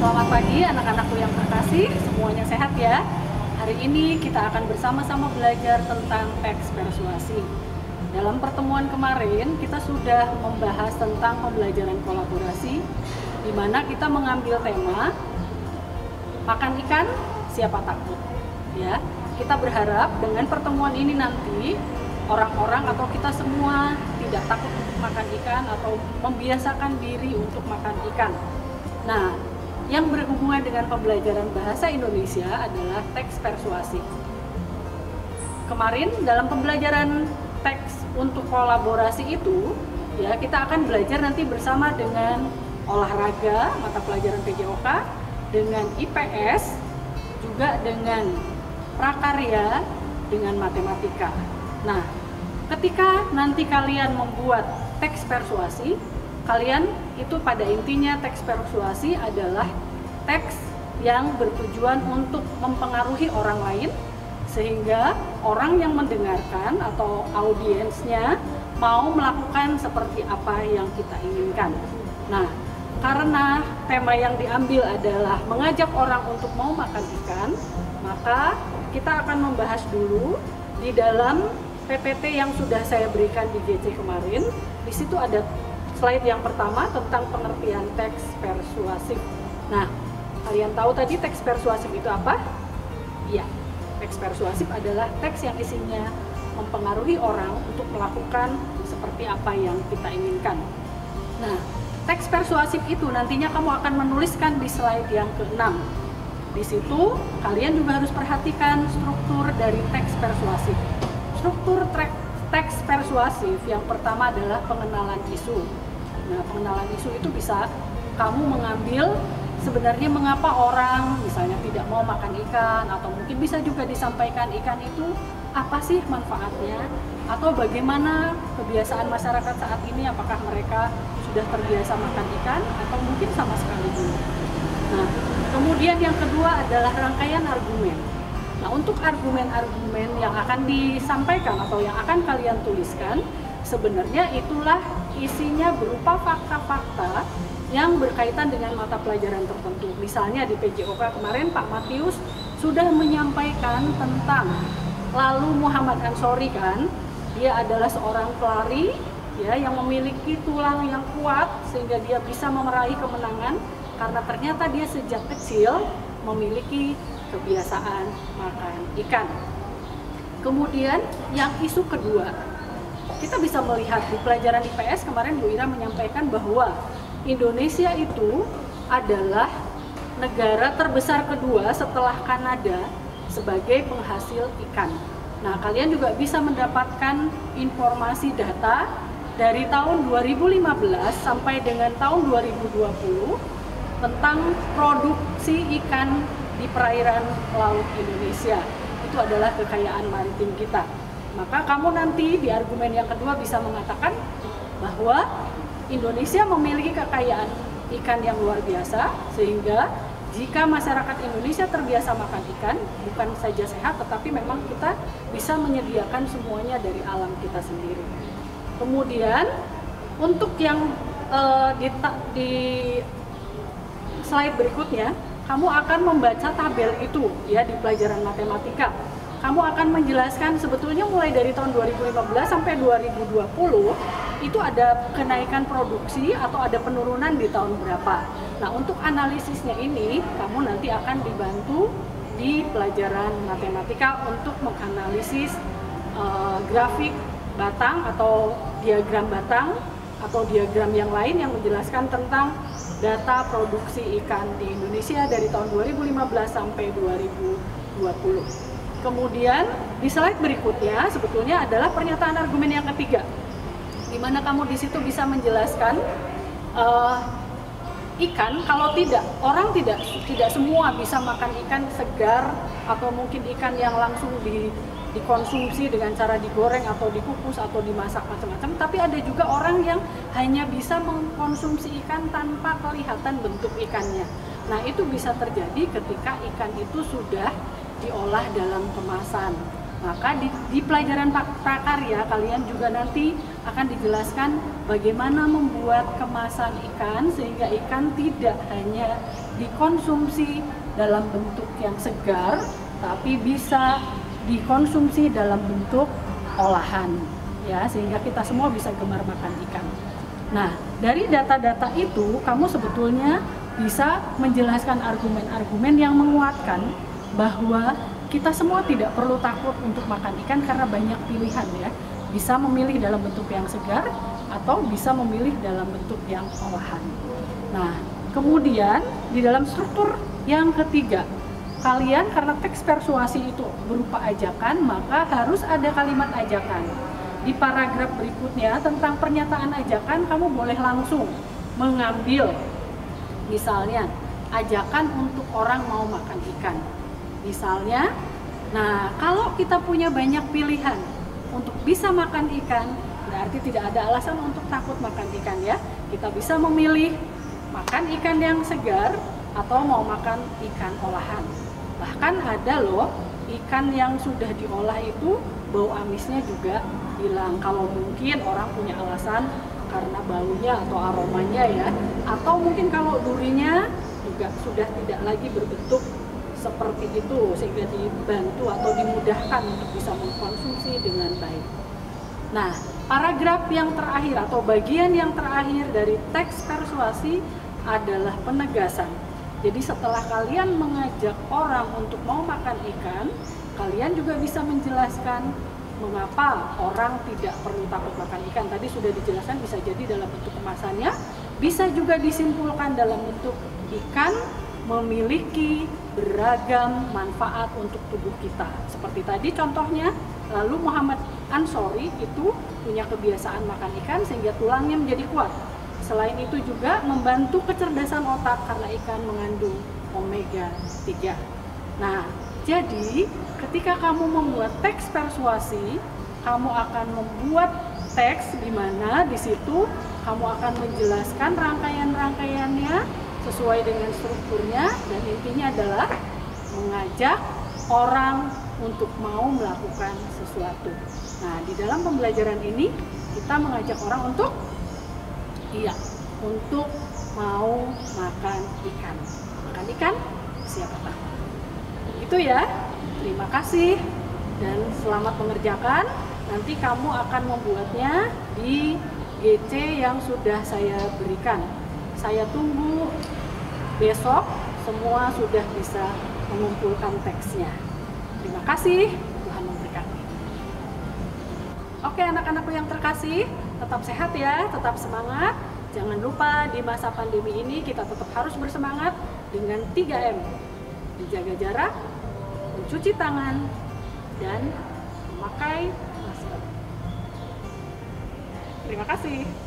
Selamat pagi anak-anakku yang terkasih, semuanya sehat ya. Hari ini kita akan bersama-sama belajar tentang teks persuasi. Dalam pertemuan kemarin kita sudah membahas tentang pembelajaran kolaborasi, di mana kita mengambil tema makan ikan siapa takut. Ya, kita berharap dengan pertemuan ini nanti orang-orang atau kita semua tidak takut untuk makan ikan atau membiasakan diri untuk makan ikan. Nah, yang berhubungan dengan pembelajaran bahasa Indonesia adalah teks persuasi. Kemarin dalam pembelajaran teks untuk kolaborasi itu, ya kita akan belajar nanti bersama dengan olahraga, mata pelajaran PJOK, dengan IPS, juga dengan prakarya, dengan matematika. Nah, ketika nanti kalian membuat teks persuasi, kalian itu pada intinya teks persuasi adalah teks yang bertujuan untuk mempengaruhi orang lain sehingga orang yang mendengarkan atau audiensnya mau melakukan seperti apa yang kita inginkan. Nah, karena tema yang diambil adalah mengajak orang untuk mau makan ikan, maka kita akan membahas dulu di dalam PPT yang sudah saya berikan di GC kemarin. Di situ ada slide yang pertama tentang pengertian teks persuasif. Nah, kalian tahu tadi teks persuasif itu apa? Iya, teks persuasif adalah teks yang isinya mempengaruhi orang untuk melakukan seperti apa yang kita inginkan. Nah, teks persuasif itu nantinya kamu akan menuliskan di slide yang ke-6. Di situ kalian juga harus perhatikan struktur dari teks persuasif. Struktur teks persuasif yang pertama adalah pengenalan isu. Nah, pengenalan isu itu bisa kamu mengambil sebenarnya mengapa orang misalnya tidak mau makan ikan, atau mungkin bisa juga disampaikan ikan itu apa sih manfaatnya, atau bagaimana kebiasaan masyarakat saat ini, apakah mereka sudah terbiasa makan ikan atau mungkin sama sekali belum. Nah, kemudian yang kedua adalah rangkaian argumen. Nah, untuk argumen-argumen yang akan disampaikan atau yang akan kalian tuliskan, sebenarnya itulah isinya berupa fakta-fakta yang berkaitan dengan mata pelajaran tertentu. Misalnya di PJOK kemarin Pak Matius sudah menyampaikan tentang lalu Muhammad Ansori kan, dia adalah seorang pelari ya yang memiliki tulang yang kuat sehingga dia bisa meraih kemenangan karena ternyata dia sejak kecil memiliki kebiasaan makan ikan. Kemudian yang isu kedua, kita bisa melihat di pelajaran IPS kemarin Bu Ira menyampaikan bahwa Indonesia itu adalah negara terbesar kedua setelah Kanada sebagai penghasil ikan. Nah, kalian juga bisa mendapatkan informasi data dari tahun 2015 sampai dengan tahun 2020 tentang produksi ikan di perairan laut Indonesia. Itu adalah kekayaan maritim kita. Maka kamu nanti di argumen yang kedua bisa mengatakan bahwa Indonesia memiliki kekayaan ikan yang luar biasa, sehingga jika masyarakat Indonesia terbiasa makan ikan, bukan saja sehat, tetapi memang kita bisa menyediakan semuanya dari alam kita sendiri. Kemudian untuk yang di slide berikutnya, kamu akan membaca tabel itu ya di pelajaran matematika. Kamu akan menjelaskan sebetulnya mulai dari tahun 2015 sampai 2020 itu ada kenaikan produksi atau ada penurunan di tahun berapa. Nah, untuk analisisnya ini kamu nanti akan dibantu di pelajaran matematika untuk menganalisis grafik batang atau diagram batang atau diagram yang lain yang menjelaskan tentang data produksi ikan di Indonesia dari tahun 2015 sampai 2020. Kemudian di slide berikutnya sebetulnya adalah pernyataan argumen yang ketiga, di mana kamu di situ bisa menjelaskan ikan kalau orang tidak semua bisa makan ikan segar atau mungkin ikan yang langsung dikonsumsi dengan cara digoreng atau dikukus atau dimasak macam-macam, tapi ada juga orang yang hanya bisa mengkonsumsi ikan tanpa kelihatan bentuk ikannya. Nah, itu bisa terjadi ketika ikan itu sudah diolah dalam kemasan. Maka di pelajaran prakarya kalian juga nanti akan dijelaskan bagaimana membuat kemasan ikan sehingga ikan tidak hanya dikonsumsi dalam bentuk yang segar, tapi bisa dikonsumsi dalam bentuk olahan, ya, sehingga kita semua bisa gemar makan ikan. Nah, dari data-data itu kamu sebetulnya bisa menjelaskan argumen-argumen yang menguatkan bahwa kita semua tidak perlu takut untuk makan ikan karena banyak pilihan, ya. Bisa memilih dalam bentuk yang segar atau bisa memilih dalam bentuk yang olahan. Nah, kemudian di dalam struktur yang ketiga, kalian karena teks persuasi itu berupa ajakan, maka harus ada kalimat ajakan. Di paragraf berikutnya tentang pernyataan ajakan, kamu boleh langsung mengambil misalnya ajakan untuk orang mau makan ikan. Misalnya, nah kalau kita punya banyak pilihan untuk bisa makan ikan, berarti tidak ada alasan untuk takut makan ikan, ya. Kita bisa memilih makan ikan yang segar atau mau makan ikan olahan. Bahkan ada loh ikan yang sudah diolah itu bau amisnya juga hilang. Kalau mungkin orang punya alasan karena baunya atau aromanya, ya. Atau mungkin kalau durinya juga sudah tidak lagi berbentuk seperti itu sehingga dibantu atau dimudahkan untuk bisa mengkonsumsi dengan baik. Nah, paragraf yang terakhir atau bagian yang terakhir dari teks persuasi adalah penegasan. Jadi setelah kalian mengajak orang untuk mau makan ikan, kalian juga bisa menjelaskan mengapa orang tidak perlu takut makan ikan. Tadi sudah dijelaskan, bisa jadi dalam bentuk kemasannya, bisa juga disimpulkan dalam bentuk ikan memiliki beragam manfaat untuk tubuh kita. Seperti tadi contohnya, lalu Muhammad Ansori itu punya kebiasaan makan ikan sehingga tulangnya menjadi kuat. Selain itu juga membantu kecerdasan otak karena ikan mengandung omega 3. Nah, jadi ketika kamu membuat teks persuasi, kamu akan membuat teks di mana di situ kamu akan menjelaskan rangkaian-rangkaiannya sesuai dengan strukturnya, dan intinya adalah mengajak orang untuk mau melakukan sesuatu. Nah, di dalam pembelajaran ini kita mengajak orang untuk untuk mau makan ikan. Makan ikan, siapa takut? Itu ya. Terima kasih dan selamat mengerjakan. Nanti kamu akan membuatnya di GC yang sudah saya berikan. Saya tunggu besok semua sudah bisa mengumpulkan teksnya. Terima kasih, Tuhan memberkati. Oke, anak-anakku yang terkasih, tetap sehat ya, tetap semangat. Jangan lupa di masa pandemi ini kita tetap harus bersemangat dengan 3M. Menjaga jarak, mencuci tangan, dan memakai masker. Terima kasih.